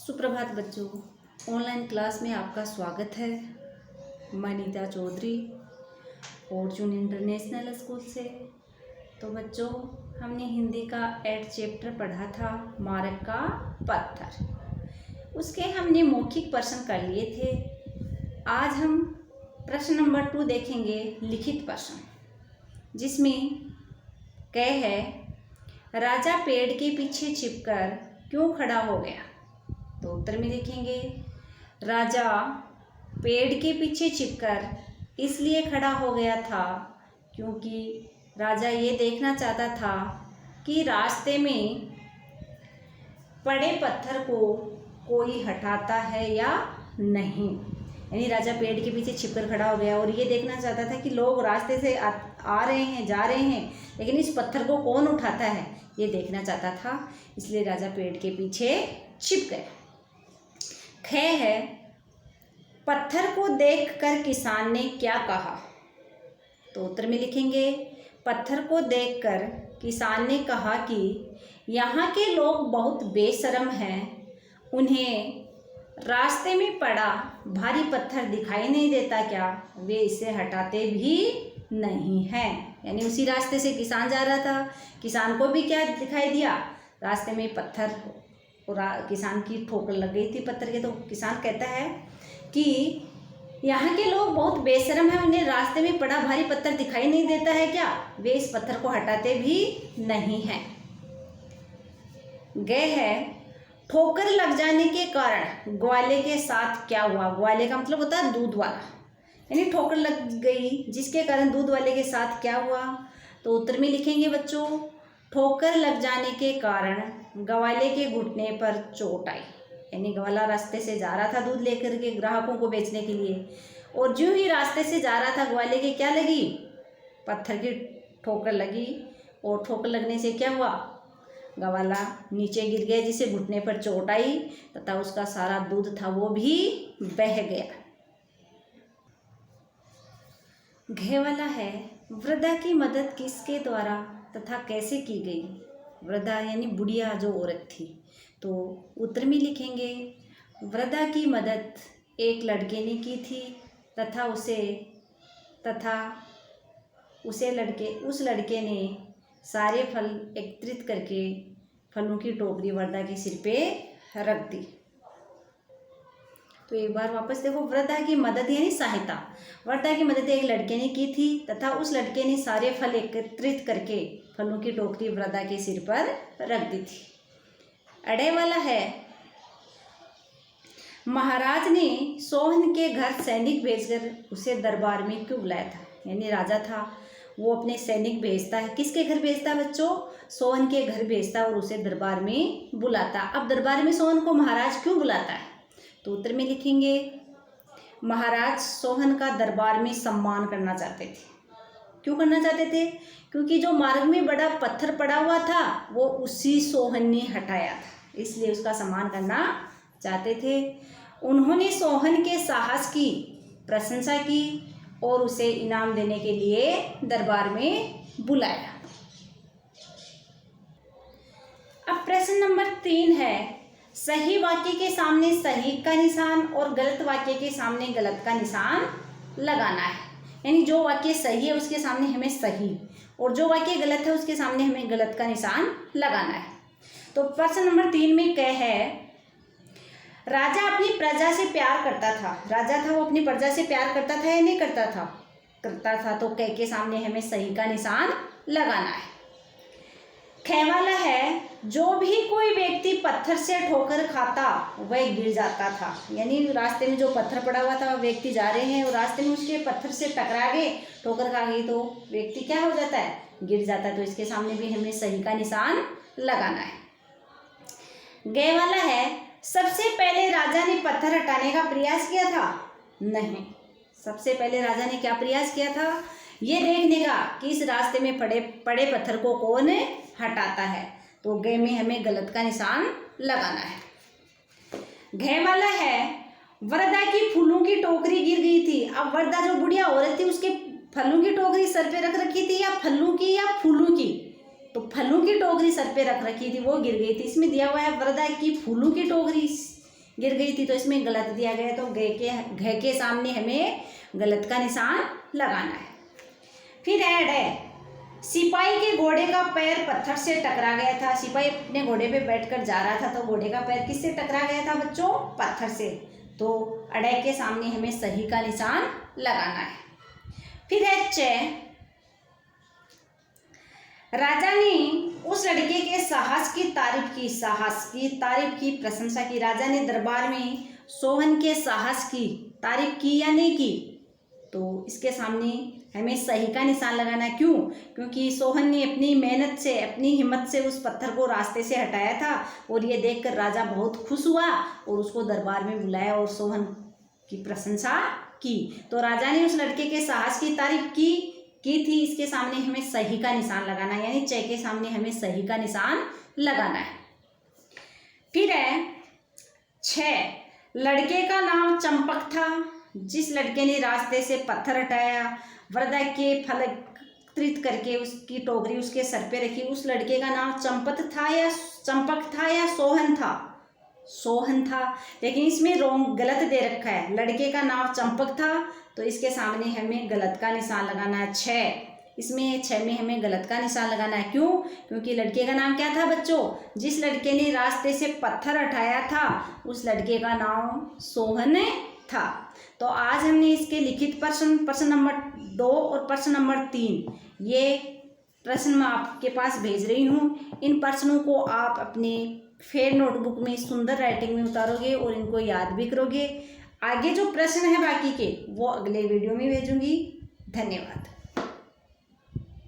सुप्रभात बच्चों, online class में आपका स्वागत है। मैं Nita Chaudhary Fortune International School से। तो बच्चों, हमने हिंदी का 8 चैप्टर पढ़ा था, मार्ग का पत्थर। उसके हमने मौखिक प्रश्न कर लिए थे। आज हम प्रश्न नंबर 2 देखेंगे, लिखित प्रश्न, जिसमें कह है राजा पेड़ के पीछे छिपकर क्यों खड़ा हो गया। तो उत्तर में लिखेंगे राजा पेड़ के पीछे छिपकर इसलिए खड़ा हो गया था क्योंकि राजा ये देखना चाहता था कि रास्ते में पड़े पत्थर को कोई हटाता है या नहीं। यानी राजा पेड़ के पीछे छिपकर खड़ा हो गया और ये देखना चाहता था कि लोग रास्ते से आ रहे हैं, जा रहे हैं, लेकिन इस पत्थर को कौन उठाता है, ये देखना चाहता था। इसलिए राजा पेड़ के पीछे छिप गया। ख है, पत्थर को देखकर किसान ने क्या कहा। तो उत्तर में लिखेंगे पत्थर को देखकर किसान ने कहा कि यहाँ के लोग बहुत बेशर्म हैं, उन्हें रास्ते में पड़ा भारी पत्थर दिखाई नहीं देता क्या, वे इसे हटाते भी नहीं हैं। यानी उसी रास्ते से किसान जा रहा था, किसान को भी क्या दिखाई दिया, रास्ते में पत्थर, और किसान की ठोकर लग गई थी पत्थर के। तो किसान कहता है कि यहाँ के लोग बहुत बेशर्म हैं, उन्हें रास्ते में पड़ा भारी पत्थर दिखाई नहीं देता है क्या, वे इस पत्थर को हटाते भी नहीं हैं। ग है, ठोकर लग जाने के कारण ग्वाले के साथ क्या हुआ। ग्वाले का मतलब होता है दूध वाला, यानी ठोकर लग गई जिसके कारण दूध वाले के साथ क्या हुआ। तो उत्तर में लिखेंगे बच्चों, ठोकर लग जाने के कारण ग्वाले के घुटने पर चोट आई। यानी ग्वाला रास्ते से जा रहा था दूध लेकर के ग्राहकों को बेचने के लिए, और जो ही रास्ते से जा रहा था ग्वाले के क्या लगी, पत्थर की ठोकर लगी, और ठोकर लगने से क्या हुआ, ग्वाला नीचे गिर गया जिससे घुटने पर चोट आई तथा उसका सारा दूध था वो भी बह गया। घ वाला है, वृद्धा की मदद किसके द्वारा तथा कैसे की गई। वृद्धा यानी बुढ़िया जो औरत थी। तो उत्तर में लिखेंगे वृद्धा की मदद एक लड़के ने की थी तथा उस लड़के ने सारे फल एकत्रित करके फलों की टोकरी वृद्धा के सिर पे रख दी। तो एक बार वापस देखो, वृद्धा की मदद यानी सहायता, वृद्धा की मदद एक लड़के ने की थी तथा उस लड़के ने सारे फल एकत्रित करके फलों की टोकरी वृद्धा के सिर पर रख दी थी। अड़े वाला है, महाराज ने सोहन के घर सैनिक भेजकर उसे दरबार में क्यों बुलाया था। यानी राजा था, वो अपने सैनिक भेजता है, किसके घर भेजता है बच्चों, सोहन के घर भेजता और उसे दरबार में बुलाता। अब दरबार में सोहन को महाराज क्यों बुलाता है। तो उत्तर में लिखेंगे महाराज सोहन का दरबार में सम्मान करना चाहते थे। क्यों करना चाहते थे, क्योंकि जो मार्ग में बड़ा पत्थर पड़ा हुआ था वो उसी सोहन ने हटाया था, इसलिए उसका सम्मान करना चाहते थे। उन्होंने सोहन के साहस की प्रशंसा की और उसे इनाम देने के लिए दरबार में बुलाया। अब प्रश्न नंबर 3 है, सही वाक्य के सामने सही का निशान और गलत वाक्य के सामने गलत का निशान लगाना है। यानी जो वाक्य सही है उसके सामने हमें सही, और जो वाक्य गलत है उसके सामने हमें गलत का निशान लगाना है। तो प्रश्न नंबर 3 में क्या है, राजा अपनी प्रजा से प्यार करता था। राजा था, वो अपनी प्रजा से प्यार करता था या नहीं करता था, करता था। तो क के सामने हमें सही का निशान लगाना है। ख वाला है, जो भी कोई व्यक्ति पत्थर से ठोकर खाता वह गिर जाता था। यानी रास्ते में जो पत्थर पड़ा हुआ था, व्यक्ति जा रहे हैं और रास्ते में उसके पत्थर से टकरा गए, ठोकर खा गई, तो व्यक्ति क्या हो जाता है, गिर जाता है। तो इसके सामने भी हमें सही का निशान लगाना है। ग वाला है, सबसे पहले राजा ने पत्थर हटाने का प्रयास किया था। नहीं, सबसे पहले राजा ने क्या प्रयास किया था, ये देखने का कि इस रास्ते में पड़े पत्थर को कौन हटाता है। तो ग में हमें गलत का निशान लगाना है। घ वाला है, वृद्धा की फूलों की टोकरी गिर गई थी। अब वृद्धा जो बुढ़िया औरत थी उसके फलों की टोकरी सर पे रख रखी थी, या फलों की या फूलों की। तो फलों की टोकरी सर पे रख रखी थी, वो गिर गई थी। इसमें दिया हुआ है वृद्धा की फूलों की टोकरी, गिर गई थी, तो इसमें गलत दिया गया है, तो घ के सामने हमें गलत का निशान लगाना है। फिर ऐड है, सिपाही के घोड़े का पैर पत्थर से टकरा गया था। सिपाही अपने घोड़े पे बैठकर जा रहा था, तो घोड़े का पैर किससे टकरा गया था बच्चों? पत्थर से। तो अड़े के सामने हमें सही का निशान लगाना है। फिर है च, राजा ने उस लड़के के साहस की तारीफ की, प्रशंसा की। राजा ने दरबार में सोहन के साहस की तारीफ की या नहीं की? तो इसके सामने हमें सही का निशान लगाना है। क्यों? क्योंकि सोहन ने अपनी मेहनत से, अपनी हिम्मत से उस पत्थर को रास्ते से हटाया था, और ये देखकर राजा बहुत खुश हुआ और उसको दरबार में बुलाया और सोहन की प्रशंसा की। तो राजा ने उस लड़के के साहस की तारीफ की थी। इसके सामने हमें सही का निशान लगाना है, यानी च के सामने हमें सही का निशान लगाना है। फिर है 6, लड़के का नाम चंपक था। जिस लड़के ने रास्ते से पत्थर हटाया, वरदा के फल एकत्रित करके उसकी टोकरी उसके सर पे रखी, उस लड़के का नाम चंपक था या सोहन था? सोहन था, लेकिन इसमें गलत दे रखा है। लड़के का नाम चंपक था, तो इसके सामने हमें गलत का निशान लगाना है। 6 में हमें गलत का निशान लगाना है। क्यों? क्योंकि लड़के का नाम क्या था बच्चों? जिस लड़के ने रास्ते से पत्थर हटाया था, उस लड़के का नाम सोहन था। तो आज हमने इसके लिखित प्रश्न नंबर 2 और प्रश्न नंबर 3, ये प्रश्न मैं आपके पास भेज रही हूँ। इन प्रश्नों को आप अपने फेयर नोटबुक में सुंदर राइटिंग में उतारोगे और इनको याद भी करोगे। आगे जो प्रश्न है बाकी के, वो अगले वीडियो में भेजूंगी। धन्यवाद।